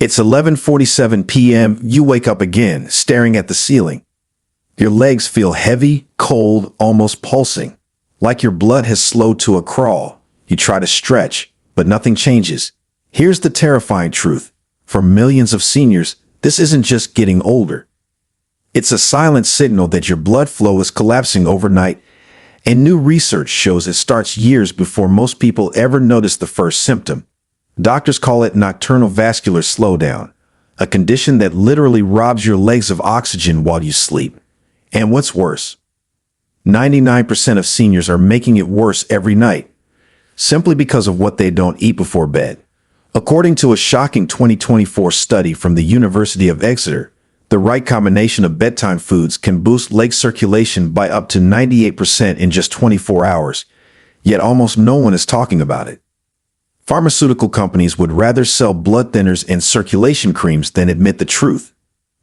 It's 11:47 p.m. You wake up again, staring at the ceiling. Your legs feel heavy, cold, almost pulsing, like your blood has slowed to a crawl. You try to stretch, but nothing changes. Here's the terrifying truth. For millions of seniors, this isn't just getting older. It's a silent signal that your blood flow is collapsing overnight, and new research shows it starts years before most people ever notice the first symptom. Doctors call it nocturnal vascular slowdown, a condition that literally robs your legs of oxygen while you sleep. And what's worse, 99% of seniors are making it worse every night, simply because of what they don't eat before bed. According to a shocking 2024 study from the University of Exeter, the right combination of bedtime foods can boost leg circulation by up to 98% in just 24 hours, yet almost no one is talking about it. Pharmaceutical companies would rather sell blood thinners and circulation creams than admit the truth.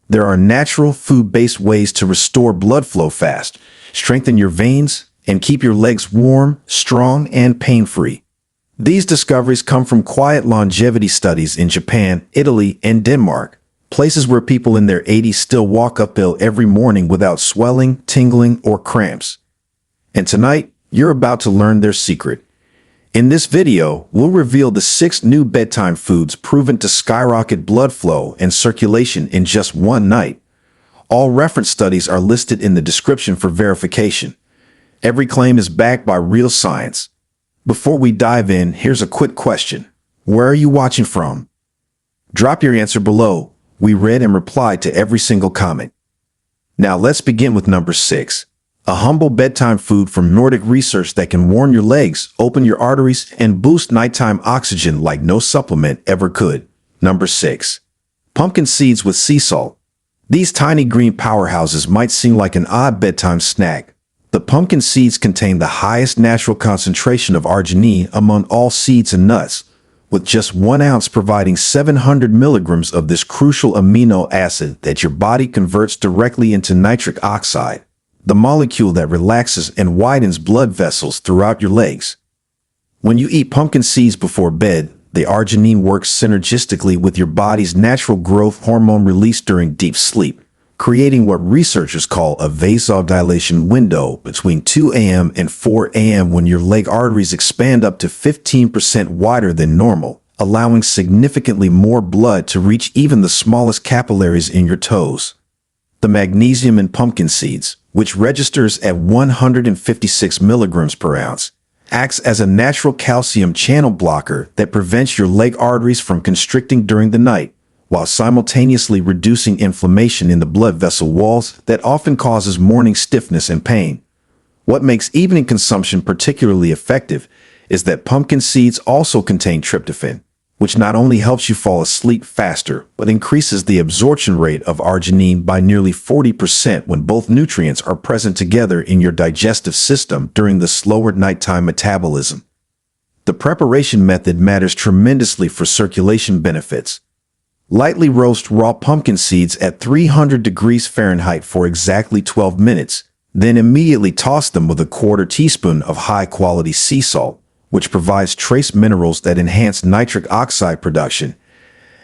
There are natural, food-based ways to restore blood flow fast, strengthen your veins, and keep your legs warm, strong, and pain-free. These discoveries come from quiet longevity studies in Japan, Italy, and Denmark, places where people in their 80s still walk uphill every morning without swelling, tingling, or cramps. And tonight, you're about to learn their secret. In this video, we'll reveal the 6 new bedtime foods proven to skyrocket blood flow and circulation in just one night. All reference studies are listed in the description for verification. Every claim is backed by real science. Before we dive in, here's a quick question. Where are you watching from? Drop your answer below. We read and replied to every single comment. Now let's begin with number 6. A humble bedtime food from Nordic research that can warm your legs, open your arteries, and boost nighttime oxygen like no supplement ever could. Number 6. Pumpkin seeds with sea salt. These tiny green powerhouses might seem like an odd bedtime snack. The pumpkin seeds contain the highest natural concentration of arginine among all seeds and nuts, with just 1 ounce providing 700 milligrams of this crucial amino acid that your body converts directly into nitric oxide, the molecule that relaxes and widens blood vessels throughout your legs. When you eat pumpkin seeds before bed, the arginine works synergistically with your body's natural growth hormone released during deep sleep, creating what researchers call a vasodilation window between 2 a.m. and 4 a.m. when your leg arteries expand up to 15% wider than normal, allowing significantly more blood to reach even the smallest capillaries in your toes. The magnesium in pumpkin seeds, which registers at 156 milligrams per ounce, acts as a natural calcium channel blocker that prevents your leg arteries from constricting during the night, while simultaneously reducing inflammation in the blood vessel walls that often causes morning stiffness and pain. What makes evening consumption particularly effective is that pumpkin seeds also contain tryptophan, which not only helps you fall asleep faster, but increases the absorption rate of arginine by nearly 40% when both nutrients are present together in your digestive system during the slower nighttime metabolism. The preparation method matters tremendously for circulation benefits. Lightly roast raw pumpkin seeds at 300 degrees Fahrenheit for exactly 12 minutes, then immediately toss them with a quarter teaspoon of high-quality sea salt, which provides trace minerals that enhance nitric oxide production,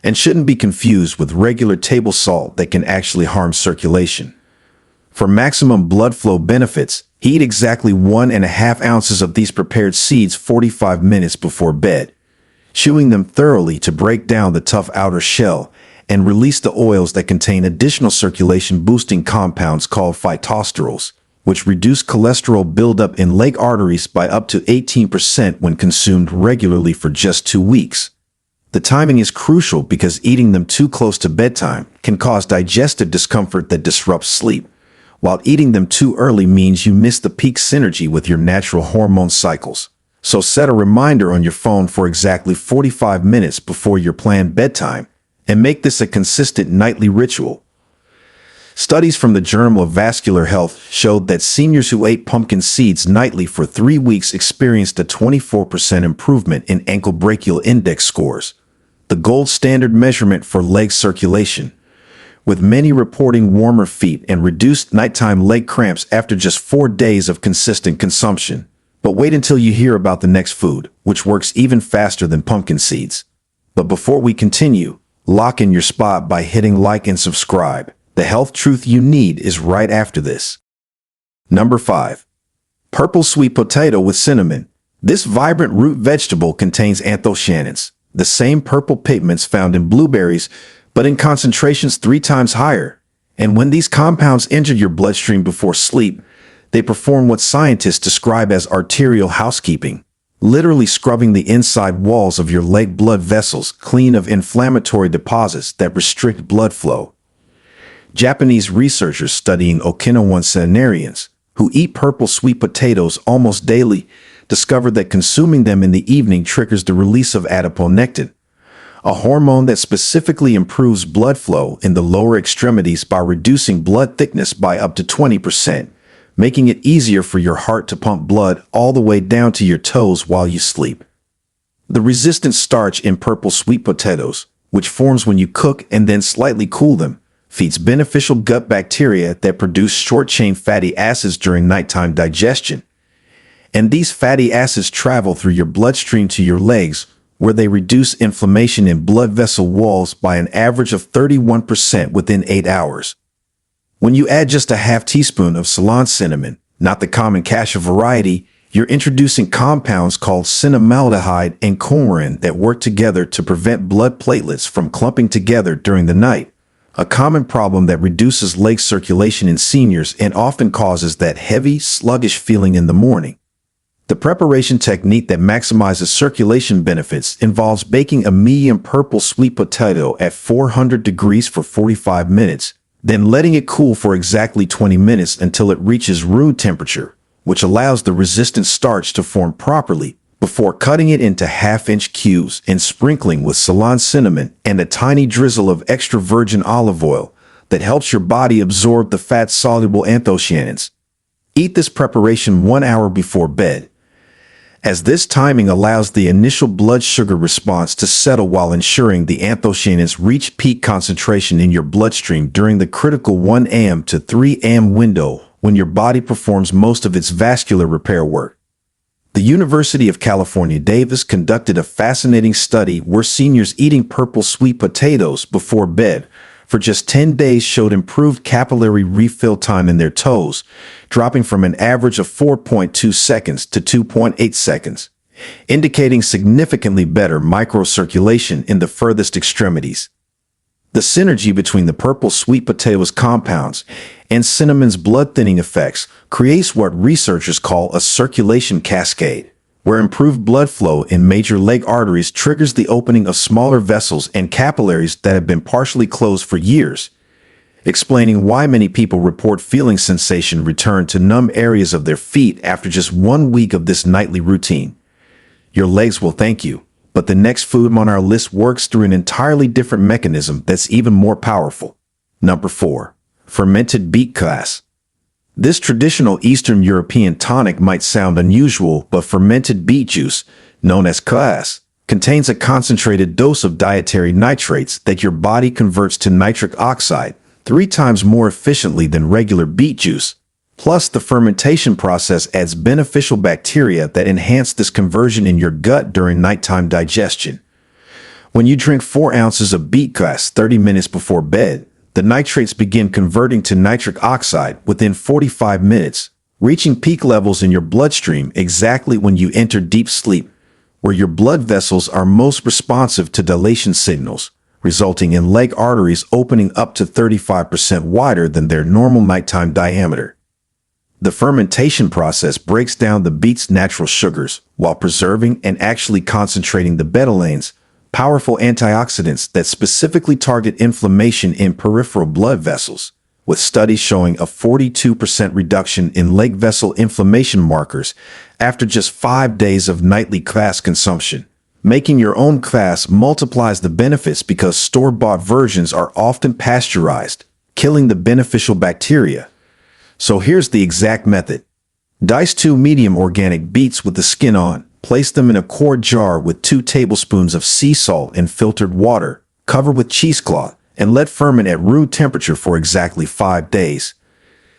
and shouldn't be confused with regular table salt that can actually harm circulation. For maximum blood flow benefits, heat exactly 1.5 ounces of these prepared seeds 45 minutes before bed, chewing them thoroughly to break down the tough outer shell and release the oils that contain additional circulation-boosting compounds called phytosterols, which reduce cholesterol buildup in leg arteries by up to 18% when consumed regularly for just 2 weeks. The timing is crucial because eating them too close to bedtime can cause digestive discomfort that disrupts sleep, while eating them too early means you miss the peak synergy with your natural hormone cycles. So set a reminder on your phone for exactly 45 minutes before your planned bedtime, and make this a consistent nightly ritual. Studies from the Journal of Vascular Health showed that seniors who ate pumpkin seeds nightly for 3 weeks experienced a 24% improvement in ankle brachial index scores, the gold standard measurement for leg circulation, with many reporting warmer feet and reduced nighttime leg cramps after just 4 days of consistent consumption. But wait until you hear about the next food, which works even faster than pumpkin seeds. But before we continue, Lock in your spot by hitting like and subscribe. The health truth you need is right after this. Number 5. Purple sweet potato with cinnamon. This vibrant root vegetable contains anthocyanins, the same purple pigments found in blueberries, but in concentrations 3 times higher. And when these compounds enter your bloodstream before sleep, they perform what scientists describe as arterial housekeeping, literally scrubbing the inside walls of your leg blood vessels clean of inflammatory deposits that restrict blood flow. Japanese researchers studying Okinawan centenarians, who eat purple sweet potatoes almost daily, discovered that consuming them in the evening triggers the release of adiponectin, a hormone that specifically improves blood flow in the lower extremities by reducing blood thickness by up to 20%, making it easier for your heart to pump blood all the way down to your toes while you sleep. The resistant starch in purple sweet potatoes, which forms when you cook and then slightly cool them, feeds beneficial gut bacteria that produce short-chain fatty acids during nighttime digestion. And these fatty acids travel through your bloodstream to your legs, where they reduce inflammation in blood vessel walls by an average of 31% within 8 hours. When you add just a half teaspoon of Ceylon cinnamon, not the common cassia variety, you're introducing compounds called cinnamaldehyde and coumarin that work together to prevent blood platelets from clumping together during the night, a common problem that reduces leg circulation in seniors and often causes that heavy, sluggish feeling in the morning. The preparation technique that maximizes circulation benefits involves baking a medium purple sweet potato at 400 degrees for 45 minutes, then letting it cool for exactly 20 minutes until it reaches room temperature, which allows the resistant starch to form properly, before cutting it into half-inch cubes and sprinkling with Ceylon cinnamon and a tiny drizzle of extra virgin olive oil that helps your body absorb the fat-soluble anthocyanins. Eat this preparation 1 hour before bed, as this timing allows the initial blood sugar response to settle while ensuring the anthocyanins reach peak concentration in your bloodstream during the critical 1 a.m. to 3 a.m. window when your body performs most of its vascular repair work. The University of California, Davis conducted a fascinating study where seniors eating purple sweet potatoes before bed for just 10 days showed improved capillary refill time in their toes, dropping from an average of 4.2 seconds to 2.8 seconds, indicating significantly better microcirculation in the furthest extremities. The synergy between the purple sweet potatoes compounds and cinnamon's blood-thinning effects creates what researchers call a circulation cascade, where improved blood flow in major leg arteries triggers the opening of smaller vessels and capillaries that have been partially closed for years, explaining why many people report feeling sensation return to numb areas of their feet after just 1 week of this nightly routine. Your legs will thank you, but the next food on our list works through an entirely different mechanism that's even more powerful. Number 4. Fermented beet kvass. This traditional Eastern European tonic might sound unusual, but fermented beet juice, known as kvass, contains a concentrated dose of dietary nitrates that your body converts to nitric oxide 3 times more efficiently than regular beet juice. Plus, the fermentation process adds beneficial bacteria that enhance this conversion in your gut during nighttime digestion. When you drink 4 ounces of beet kvass 30 minutes before bed, the nitrates begin converting to nitric oxide within 45 minutes, reaching peak levels in your bloodstream exactly when you enter deep sleep, where your blood vessels are most responsive to dilation signals, resulting in leg arteries opening up to 35% wider than their normal nighttime diameter. The fermentation process breaks down the beet's natural sugars while preserving and actually concentrating the betalains, powerful antioxidants that specifically target inflammation in peripheral blood vessels, with studies showing a 42% reduction in leg vessel inflammation markers after just 5 days of nightly kvass consumption. Making your own kvass multiplies the benefits because store-bought versions are often pasteurized, killing the beneficial bacteria. So here's the exact method. Dice 2 medium organic beets with the skin on. Place them in a quart jar with 2 tablespoons of sea salt and filtered water, cover with cheesecloth, and let ferment at room temperature for exactly 5 days,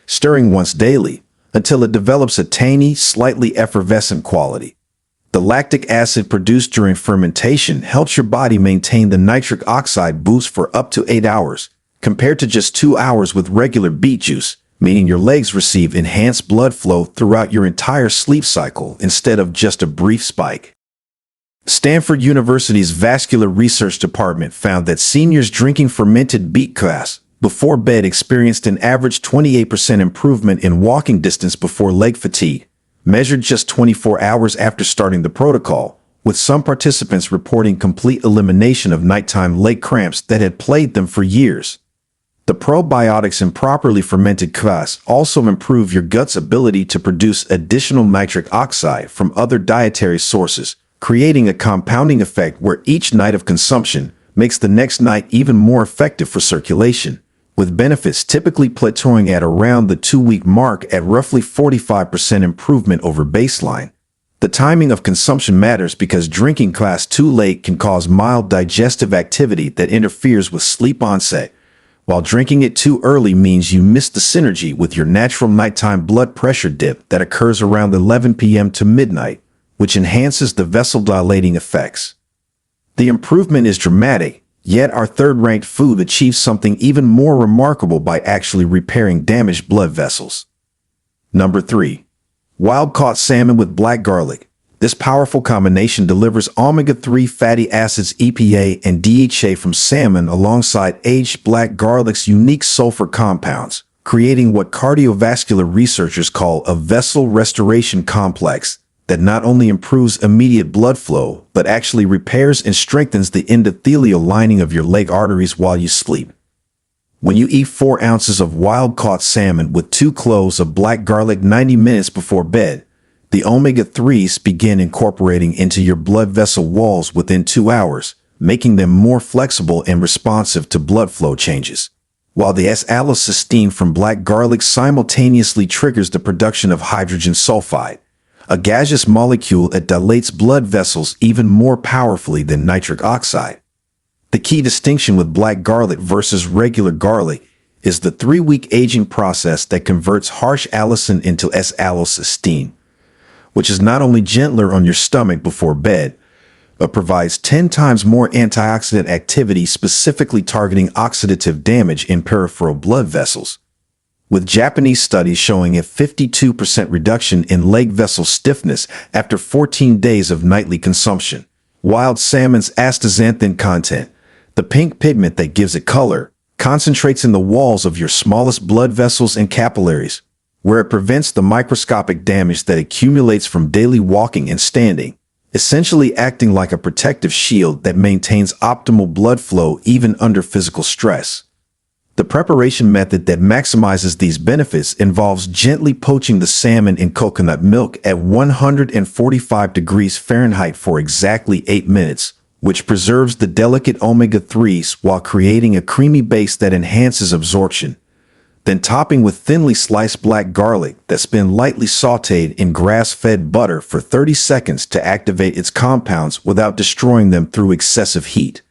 stirring once daily until it develops a tangy, slightly effervescent quality. The lactic acid produced during fermentation helps your body maintain the nitric oxide boost for up to 8 hours, compared to just 2 hours with regular beet juice, meaning your legs receive enhanced blood flow throughout your entire sleep cycle instead of just a brief spike. Stanford University's Vascular Research Department found that seniors drinking fermented beet kvass before bed experienced an average 28% improvement in walking distance before leg fatigue, measured just 24 hours after starting the protocol, with some participants reporting complete elimination of nighttime leg cramps that had plagued them for years. The probiotics in properly fermented kvass also improve your gut's ability to produce additional nitric oxide from other dietary sources, creating a compounding effect where each night of consumption makes the next night even more effective for circulation, with benefits typically plateauing at around the 2-week mark at roughly 45% improvement over baseline. The timing of consumption matters because drinking kvass too late can cause mild digestive activity that interferes with sleep onset, while drinking it too early means you miss the synergy with your natural nighttime blood pressure dip that occurs around 11 p.m. to midnight, which enhances the vessel-dilating effects. The improvement is dramatic, yet our third-ranked food achieves something even more remarkable by actually repairing damaged blood vessels. Number 3. Wild-caught salmon with black garlic. This powerful combination delivers omega-3 fatty acids EPA and DHA from salmon alongside aged black garlic's unique sulfur compounds, creating what cardiovascular researchers call a vessel restoration complex that not only improves immediate blood flow, but actually repairs and strengthens the endothelial lining of your leg arteries while you sleep. When you eat 4 ounces of wild-caught salmon with 2 cloves of black garlic 90 minutes before bed, the omega-3s begin incorporating into your blood vessel walls within 2 hours, making them more flexible and responsive to blood flow changes. While the S-allocysteine from black garlic simultaneously triggers the production of hydrogen sulfide, a gaseous molecule that dilates blood vessels even more powerfully than nitric oxide. The key distinction with black garlic versus regular garlic is the 3-week aging process that converts harsh allicin into S-allocysteine, which is not only gentler on your stomach before bed, but provides 10 times more antioxidant activity specifically targeting oxidative damage in peripheral blood vessels, with Japanese studies showing a 52% reduction in leg vessel stiffness after 14 days of nightly consumption. Wild salmon's astaxanthin content, the pink pigment that gives it color, concentrates in the walls of your smallest blood vessels and capillaries, where it prevents the microscopic damage that accumulates from daily walking and standing, essentially acting like a protective shield that maintains optimal blood flow even under physical stress. The preparation method that maximizes these benefits involves gently poaching the salmon in coconut milk at 145 degrees Fahrenheit for exactly 8 minutes, which preserves the delicate omega-3s while creating a creamy base that enhances absorption. Then topping with thinly sliced black garlic that's been lightly sautéed in grass-fed butter for 30 seconds to activate its compounds without destroying them through excessive heat.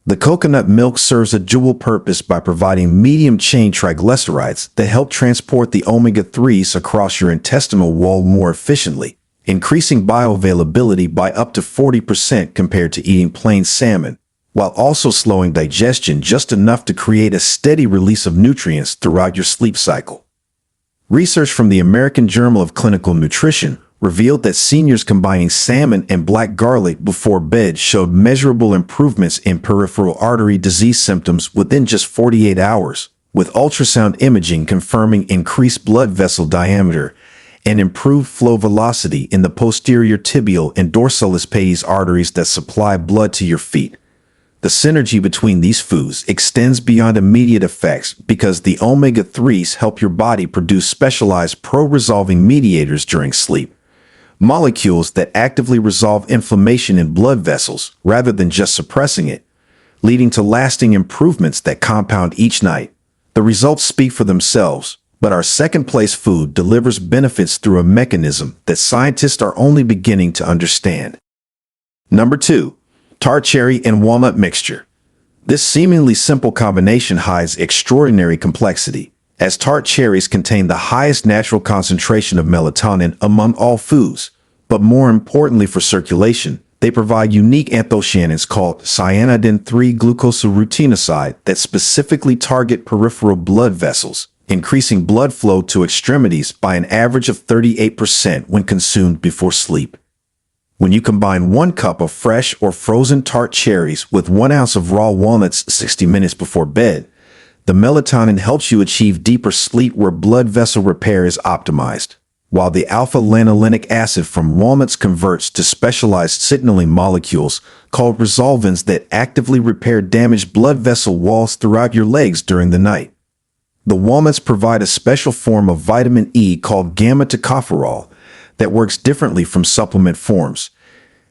The coconut milk serves a dual purpose by providing medium-chain triglycerides that help transport the omega-3s across your intestinal wall more efficiently, increasing bioavailability by up to 40% compared to eating plain salmon, while also slowing digestion just enough to create a steady release of nutrients throughout your sleep cycle. Research from the American Journal of Clinical Nutrition revealed that seniors combining salmon and black garlic before bed showed measurable improvements in peripheral artery disease symptoms within just 48 hours, with ultrasound imaging confirming increased blood vessel diameter and improved flow velocity in the posterior tibial and dorsalis pedis arteries that supply blood to your feet. The synergy between these foods extends beyond immediate effects because the omega-3s help your body produce specialized pro-resolving mediators during sleep, molecules that actively resolve inflammation in blood vessels rather than just suppressing it, leading to lasting improvements that compound each night. The results speak for themselves, but our second-place food delivers benefits through a mechanism that scientists are only beginning to understand. Number 2. Tart cherry and walnut mixture. This seemingly simple combination hides extraordinary complexity, as tart cherries contain the highest natural concentration of melatonin among all foods, But more importantly for circulation, they provide unique anthocyanins called cyanidin-3-glucosylrutinoside that specifically target peripheral blood vessels, increasing blood flow to extremities by an average of 38% when consumed before sleep. When you combine 1 cup of fresh or frozen tart cherries with 1 ounce of raw walnuts 60 minutes before bed, the melatonin helps you achieve deeper sleep where blood vessel repair is optimized, while the alpha-lanolinic acid from walnuts converts to specialized signaling molecules called resolvins that actively repair damaged blood vessel walls throughout your legs during the night. The walnuts provide a special form of vitamin E called gamma-tocopherol that works differently from supplement forms,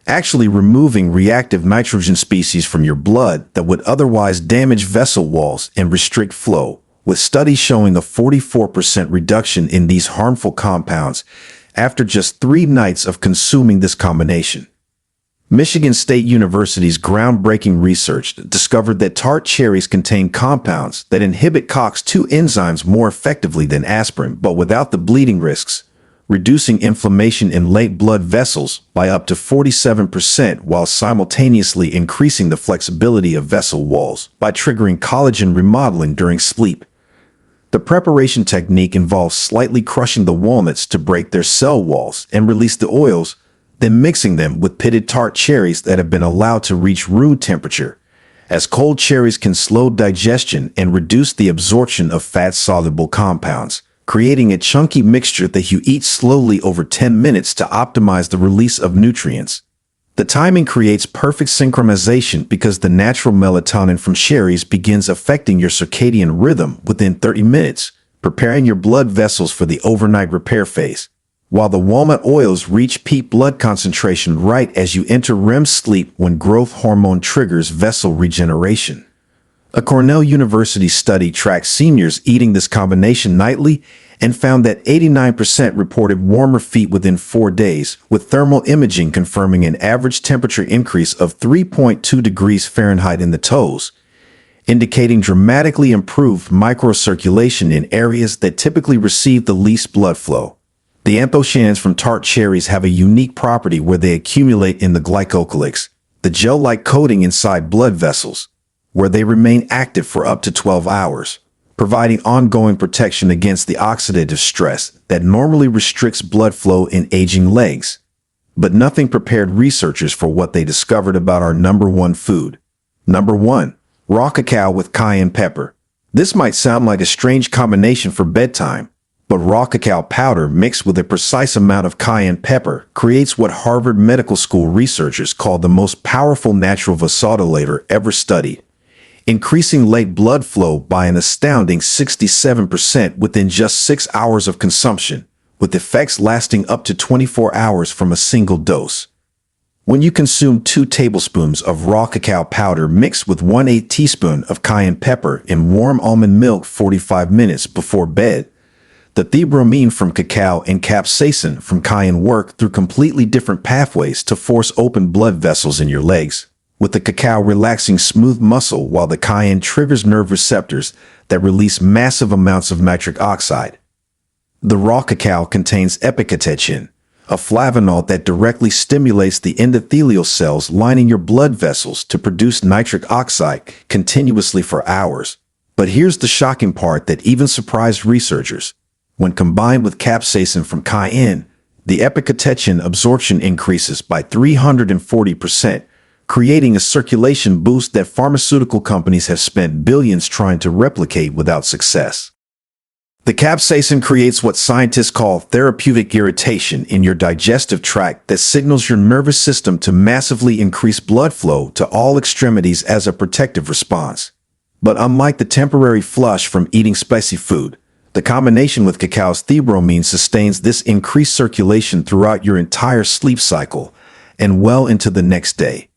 actually removing reactive nitrogen species from your blood that would otherwise damage vessel walls and restrict flow, with studies showing a 44% reduction in these harmful compounds after just 3 nights of consuming this combination. Michigan State University's groundbreaking research discovered that tart cherries contain compounds that inhibit COX-2 enzymes more effectively than aspirin, but without the bleeding risks, reducing inflammation in late blood vessels by up to 47% while simultaneously increasing the flexibility of vessel walls by triggering collagen remodeling during sleep. The preparation technique involves slightly crushing the walnuts to break their cell walls and release the oils, then mixing them with pitted tart cherries that have been allowed to reach room temperature, as cold cherries can slow digestion and reduce the absorption of fat-soluble compounds, creating a chunky mixture that you eat slowly over 10 minutes to optimize the release of nutrients. The timing creates perfect synchronization because the natural melatonin from cherries begins affecting your circadian rhythm within 30 minutes, preparing your blood vessels for the overnight repair phase, while the walnut oils reach peak blood concentration right as you enter REM sleep when growth hormone triggers vessel regeneration. A Cornell University study tracked seniors eating this combination nightly and found that 89% reported warmer feet within 4 days, with thermal imaging confirming an average temperature increase of 3.2 degrees Fahrenheit in the toes, indicating dramatically improved microcirculation in areas that typically receive the least blood flow. The anthocyanins from tart cherries have a unique property where they accumulate in the glycocalyx, the gel-like coating inside blood vessels, where they remain active for up to 12 hours, providing ongoing protection against the oxidative stress that normally restricts blood flow in aging legs. But nothing prepared researchers for what they discovered about our number 1 food. Number 1. Raw cacao with cayenne pepper. This might sound like a strange combination for bedtime, but raw cacao powder mixed with a precise amount of cayenne pepper creates what Harvard Medical School researchers call the most powerful natural vasodilator ever studied, increasing late blood flow by an astounding 67% within just 6 hours of consumption, with effects lasting up to 24 hours from a single dose. When you consume 2 tablespoons of raw cacao powder mixed with 1/8 teaspoon of cayenne pepper in warm almond milk 45 minutes before bed, the theobromine from cacao and capsaicin from cayenne work through completely different pathways to force open blood vessels in your legs, with the cacao relaxing smooth muscle while the cayenne triggers nerve receptors that release massive amounts of nitric oxide. The raw cacao contains epicatechin, a flavanol that directly stimulates the endothelial cells lining your blood vessels to produce nitric oxide continuously for hours. But here's the shocking part that even surprised researchers. When combined with capsaicin from cayenne, the epicatechin absorption increases by 340%, creating a circulation boost that pharmaceutical companies have spent billions trying to replicate without success. The capsaicin creates what scientists call therapeutic irritation in your digestive tract that signals your nervous system to massively increase blood flow to all extremities as a protective response. But unlike the temporary flush from eating spicy food, the combination with cacao's theobromine sustains this increased circulation throughout your entire sleep cycle and well into the next day.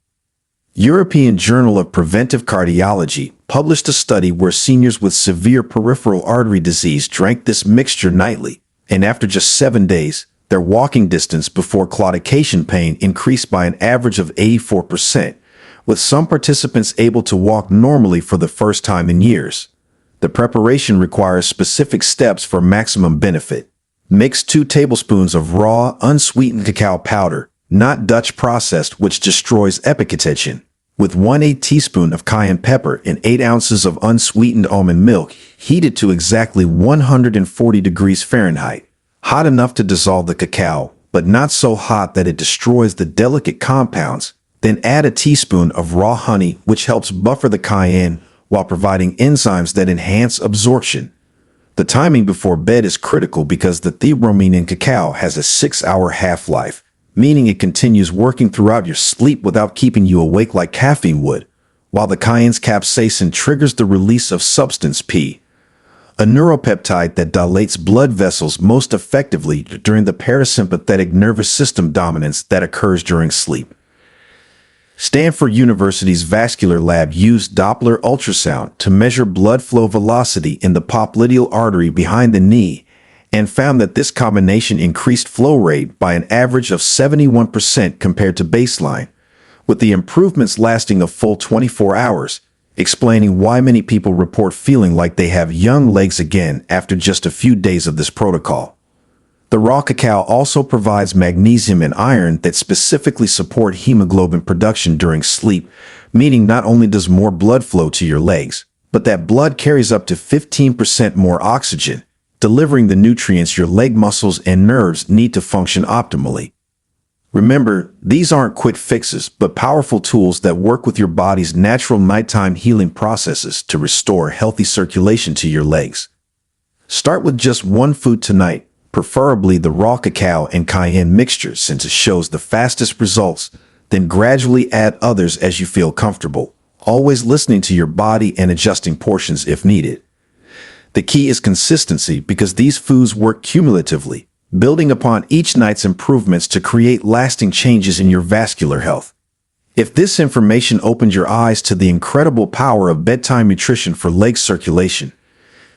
European Journal of Preventive Cardiology published a study where seniors with severe peripheral artery disease drank this mixture nightly, and after just 7 days, their walking distance before claudication pain increased by an average of 84%, with some participants able to walk normally for the first time in years. The preparation requires specific steps for maximum benefit. Mix 2 tablespoons of raw, unsweetened cacao powder, not Dutch processed, which destroys epicatechin, with 1/8 teaspoon of cayenne pepper and 8 ounces of unsweetened almond milk, heated to exactly 140 degrees Fahrenheit. Hot enough to dissolve the cacao, but not so hot that it destroys the delicate compounds. Then add a teaspoon of raw honey, which helps buffer the cayenne while providing enzymes that enhance absorption. The timing before bed is critical because the theobromine in cacao has a 6-hour half-life, meaning it continues working throughout your sleep without keeping you awake like caffeine would, while the cayenne's capsaicin triggers the release of substance P, a neuropeptide that dilates blood vessels most effectively during the parasympathetic nervous system dominance that occurs during sleep. Stanford University's vascular lab used Doppler ultrasound to measure blood flow velocity in the popliteal artery behind the knee and found that this combination increased flow rate by an average of 71% compared to baseline, with the improvements lasting a full 24 hours, explaining why many people report feeling like they have young legs again after just a few days of this protocol. The raw cacao also provides magnesium and iron that specifically support hemoglobin production during sleep, meaning not only does more blood flow to your legs, but that blood carries up to 15% more oxygen, delivering the nutrients your leg muscles and nerves need to function optimally. Remember, these aren't quick fixes, but powerful tools that work with your body's natural nighttime healing processes to restore healthy circulation to your legs. Start with just one food tonight, preferably the raw cacao and cayenne mixture since it shows the fastest results, then gradually add others as you feel comfortable, always listening to your body and adjusting portions if needed. The key is consistency because these foods work cumulatively, building upon each night's improvements to create lasting changes in your vascular health. If this information opened your eyes to the incredible power of bedtime nutrition for leg circulation,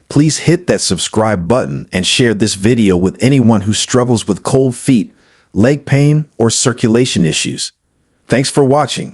please hit that subscribe button and share this video with anyone who struggles with cold feet, leg pain, or circulation issues. Thanks for watching.